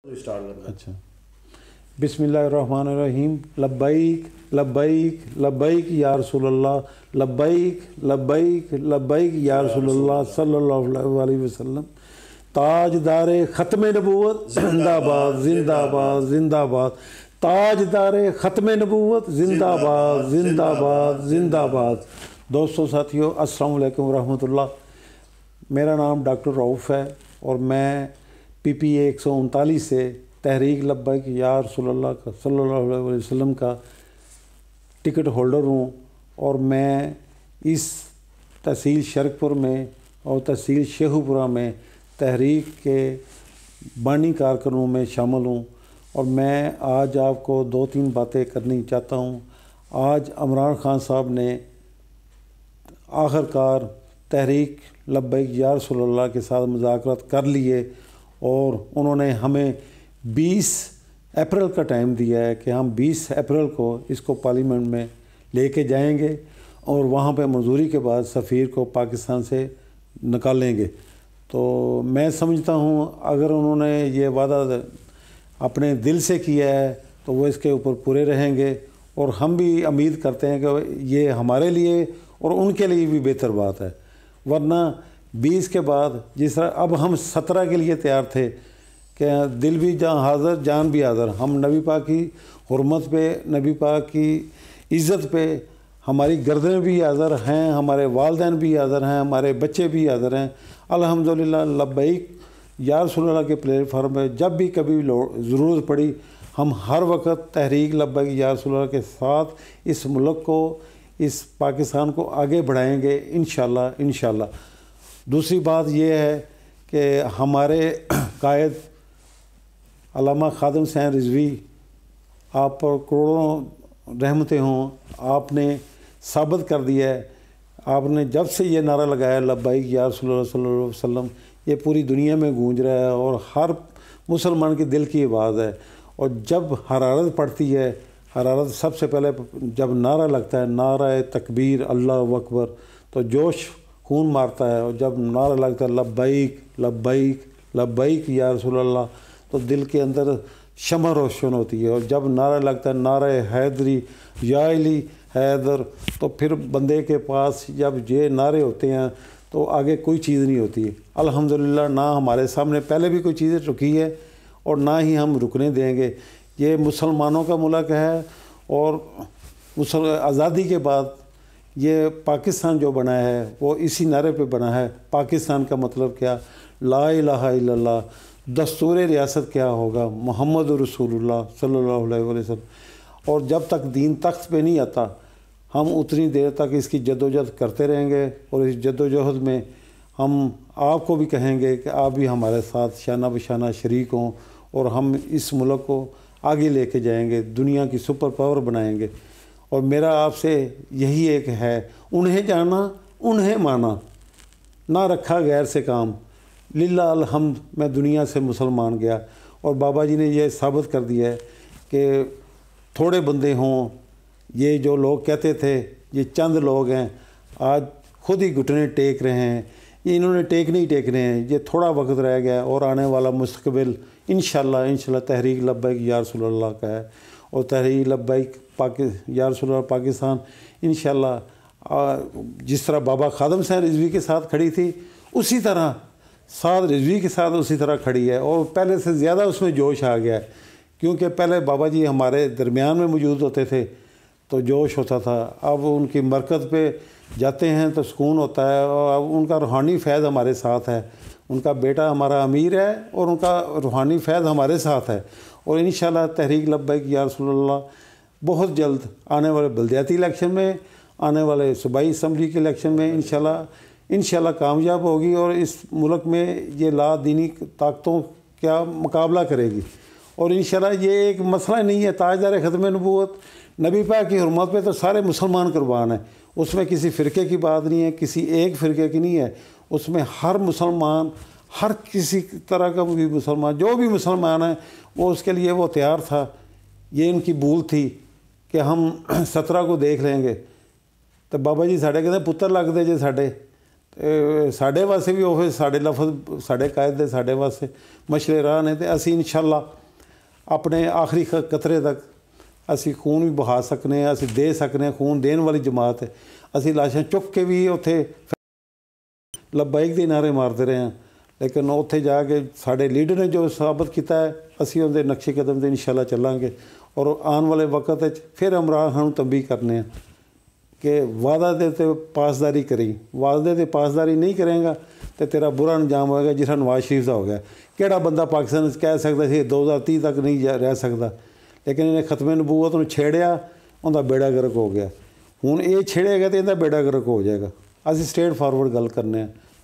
Start کرنا. اچھا. بسم اللہ الرحمن الرحیم. لبیک لبیک لبیک یا رسول اللہ، لبیک لبیک لبیک یا رسول اللہ صلی اللہ علیہ وسلم. تاجدار ختم نبوت زندہ باد زندہ باد زندہ باد. تاجدار ختم نبوت زندہ باد زندہ باد زندہ باد. دوستو ساتھیو، السلام علیکم ورحمۃ اللہ. میرا نام ڈاکٹر رؤف ہے اور میں PPA 139 سے تحریک لبیک یا رسول اللہ کا صلی اللہ علیہ وسلم کا ٹکٹ ہولڈر ہوں، اور میں اس تحصیل شرک پور میں اور تحصیل شیخو پورہ میں تحریک کے بانی کارکنوں میں شامل ہوں. اور میں آج آپ کو 2-3 باتیں کرنی چاہتا ہوں. آج عمران خان صاحب نے آخر کار تحریک لبیک یا رسول اللہ کے ساتھ مذاکرات کر لیے، اور انہوں نے ہمیں 20 اپریل کا ٹائم دیا ہے کہ ہم 20 اپریل کو اس کو پارلیمنٹ میں لے کے جائیں گے، اور وہاں پہ منظوری کے بعد سفیر کو پاکستان سے نکالیں گے. تو میں سمجھتا ہوں اگر انہوں نے یہ وعدہ اپنے دل سے کیا ہے تو وہ اس کے اوپر پورے رہیں گے، اور ہم بھی امید کرتے ہیں کہ یہ ہمارے لیے اور ان کے لیے بھی بہتر بات ہے. ورنہ 20 کے بعد جس طرح اب ہم 17 کے لیے تیار تھے کہ دل بھی جان حاضر جان بھی حاضر، ہم نبی پاک کی حرمت پہ، نبی پاک کی عزت پہ ہماری گردنیں بھی حاضر ہیں، ہمارے والدین بھی حاضر ہیں، ہمارے بچے بھی حاضر ہیں. الحمدللہ لبیک یا رسول اللہ کے پلیٹ فارم پہ جب بھی کبھی ضرورت پڑی ہم ہر وقت تحریک لبیک یا رسول اللہ کے ساتھ اس ملک کو، اس پاکستان کو آگے بڑھائیں گے انشاءاللہ انشاءاللہ. دوسری بات یہ ہے کہ ہمارے قائد علامہ خادم حسین رضوی، آپ پر کروڑوں رحمتیں ہوں، آپ نے ثابت کر دیا ہے. آپ نے جب سے یہ نعرہ لگایا لبیک یا رسول اللہ صلی اللہ علیہ وسلم، یہ پوری دنیا میں گونج رہا ہے اور ہر مسلمان کے دل کی آواز ہے. اور جب حرارت پڑتی ہے، حرارت سب سے پہلے جب نعرہ لگتا ہے، نعرہ تکبیر اللہ اکبر، تو جوش خون مارتا ہے. اور جب نعرہ لگتا ہے لبیک لبیک لبیک یا رسول اللہ، تو دل کے اندر شمع روشن ہوتی ہے. اور جب نعرہ لگتا ہے نعرہ حیدری یا علی حیدر، تو پھر بندے کے پاس جب یہ نعرے ہوتے ہیں تو آگے کوئی چیز نہیں ہوتی. الحمدللہ نہ ہمارے سامنے پہلے بھی کوئی چیز رکی ہے اور نہ ہی ہم رکنے دیں گے. یہ مسلمانوں کا ملک ہے، اور آزادی کے بعد یہ پاکستان جو بنا ہے وہ اسی نعرے پہ بنا ہے. پاکستان کا مطلب کیا؟ لا الہ الا اللہ. دستور ریاست کیا ہوگا؟ محمد رسول اللہ صلی اللہ علیہ وسلم. اور جب تک دین تخت پہ نہیں آتا ہم اتنی دیر تک اس کی جد و جہد کرتے رہیں گے، اور اس جد و جہد میں ہم آپ کو بھی کہیں گے کہ آپ بھی ہمارے ساتھ شانہ بشانہ شریک ہوں، اور ہم اس ملک کو آگے لے کے جائیں گے، دنیا کی سپر پاور بنائیں گے. اور میرا آپ سے یہی ایک ہے، انہیں جانا انہیں مانا، نہ رکھا غیر سے کام. للہ الحمد میں دنیا سے مسلمان گیا، اور بابا جی نے یہ ثابت کر دیا ہے کہ تھوڑے بندے ہوں. یہ جو لوگ کہتے تھے یہ چند لوگ ہیں، آج خود ہی گھٹنے ٹیک رہے ہیں. یہ انہوں نے ٹیک نہیں ٹیک رہے ہیں، یہ تھوڑا وقت رہ گیا، اور آنے والا مستقبل انشاءاللہ تحریک لبیک یا رسول اللہ کا ہے. اور تحریک لبیک یا رسول اللہ پاکستان انشاءاللہ جس طرح بابا خادم حسین رضوی کے ساتھ کھڑی تھی اسی طرح ساتھ رضوی کے ساتھ اسی طرح کھڑی ہے، اور پہلے سے زیادہ اس میں جوش آ گیا ہے. کیونکہ پہلے بابا جی ہمارے درمیان میں موجود ہوتے تھے تو جوش ہوتا تھا، اب ان کی مرکز پہ جاتے ہیں تو سکون ہوتا ہے، اور اب ان کا روحانی فیض ہمارے ساتھ ہے. ان کا بیٹا ہمارا امیر ہے اور ان کا روحانی فیض ہمارے ساتھ ہے. اور انشاءاللہ تحریک لبیک یا رسول اللہ بہت جلد آنے والے بلدیاتی الیکشن میں، آنے والے صوبائی اسمبلی کے الیکشن میں انشاءاللہ کامیاب ہوگی، اور اس ملک میں یہ لا دینی طاقتوں کا مقابلہ کرے گی. اور انشاءاللہ یہ ایک مسئلہ نہیں ہے. تاجدار ختم نبوت نبی پاک کی حرمت پہ تو سارے مسلمان قربان ہیں. اس میں کسی فرقے کی بات نہیں ہے، کسی ایک فرقے کی نہیں ہے. اس میں ہر مسلمان، ہر کسی طرح کا بھی مسلمان، جو بھی مسلمان ہے وہ اس کے لیے وہ تیار تھا. یہ ان کی بھول تھی کہ ہم 17 کو دیکھ لیں گے. تو بابا جی ساڈے کہتے پتر لگتے جے ساڈے، ਸਾਡੇ ਵਾਸਤੇ ਵੀ ਉਹ ਸਾਡੇ ਲਫ਼ਜ਼ ਸਾਡੇ ਕਾਇਦ ਦੇ ਸਾਡੇ ਵਾਸਤੇ ਮਸ਼ਲੇ ਰਾਹ ਨੇ ਤੇ ਅਸੀਂ ਇਨਸ਼ਾਅੱਲਾ ਆਪਣੇ ਆਖਰੀ ਕਤਰੇ ਤੱਕ ਅਸੀਂ ਖੂਨ ਵੀ ਬਹਾ ਸਕਨੇ ਹਾਂ, ਅਸੀਂ ਦੇ ਸਕਨੇ ਹਾਂ। ਖੂਨ ਦੇਣ ਵਾਲੀ ਜਮਾਤ ਹੈ। ਅਸੀਂ ਲਾਸ਼ਾਂ ਚੁੱਕ ਕੇ ਵੀ ਉੱਥੇ ਲੱਬੈਕ ਦੇ ਨਾਰੇ ਮਾਰਦੇ ਰਹੇ ਹਾਂ, ਲੇਕਿਨ ਉੱਥੇ ਜਾ ਕੇ ਸਾਡੇ ਲੀਡਰ ਨੇ ਜੋ ਸਾਬਤ ਕੀਤਾ ਹੈ ਅਸੀਂ ਉਹਦੇ ਨਕਸ਼ੇ ਕਦਮ 'ਤੇ ਇਨਸ਼ਾਅੱਲਾ ਚੱਲਾਂਗੇ। ਔਰ ਆਉਣ ਵਾਲੇ ਵਕਤ ਵਿੱਚ ਫਿਰ ਇਮਰਾਨ ਖਾਨ ਨੂੰ ਤੰਬੀਹ ਕਰਨੇ ਆ ਕਿ ਵਾਅਦਾ ਦੇ ਤੇ ਪਾਸਦਾਰੀ ਕਰੀ, ਵਾਅਦੇ ਤੇ ਪਾਸਦਾਰੀ ਨਹੀਂ ਕਰੇਗਾ ਤੇ ਤੇਰਾ ਬੁਰਾ ਅੰਜਾਮ ਹੋਏਗਾ ਜਿਸ ਤਰ੍ਹਾਂ ਨਵਾਜ਼ ਸ਼ਰੀਫ ਦਾ ਹੋ ਗਿਆ। ਕਿਹੜਾ ਬੰਦਾ ਪਾਕਿਸਤਾਨ ਵਿੱਚ ਕਹਿ ਸਕਦਾ ਸੀ 2030 ਤੱਕ ਨਹੀਂ ਰਹਿ ਸਕਦਾ, ਲੇਕਿਨ ਇਹਨੇ ਖਤਮੇ ਨਬੂਵਤ ਨੂੰ ਛੇੜਿਆ, ਉਹਦਾ ਬੇੜਾ ਗਰਕ ਹੋ ਗਿਆ। ਹੁਣ ਇਹ ਛੇੜੇਗਾ ਤੇ ਇਹਦਾ ਬੇੜਾ ਗਰਕ ਹੋ ਜਾਏਗਾ। ਅਸੀਂ ਸਟ੍ਰੇਟ ਫਾਰਵਰਡ ਗੱਲ ਕਰਨੇ ਆ,